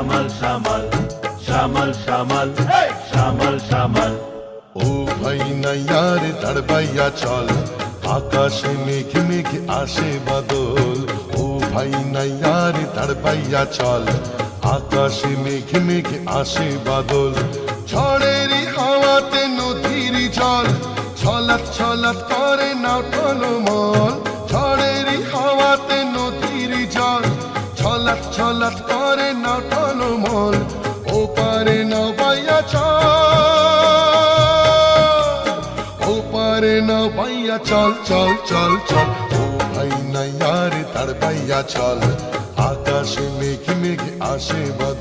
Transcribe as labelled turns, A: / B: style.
A: শ্যামল শ্যামল শ্যামল শ্যামল শ্যামল শ্যামল।
B: ও ভাই নাইয়ার তাড়বাইয়া চল, আকাশে মেঘে মেঘে আসে বাদল। ও ভাই নাইয়ার তাড়বাইয়া চল, আকাশে মেঘে মেঘে আসে বাদল। ঝড়েরই হাওয়াতে নদীর জল ছলাৎ ছলাৎ করে নাও টলমল। ঝড়েরই হাওয়াতে নদীর জল ছলাৎ ছলাৎ করে নাও টলমল। ও পারে নাও বাইয়া চল, ও পারে নাও বাইয়া চল চল চল চল। ও ভাই নাইয়ার তাড়বাইয়া চল, আকাশে মেঘে মেঘে আসে বাদল।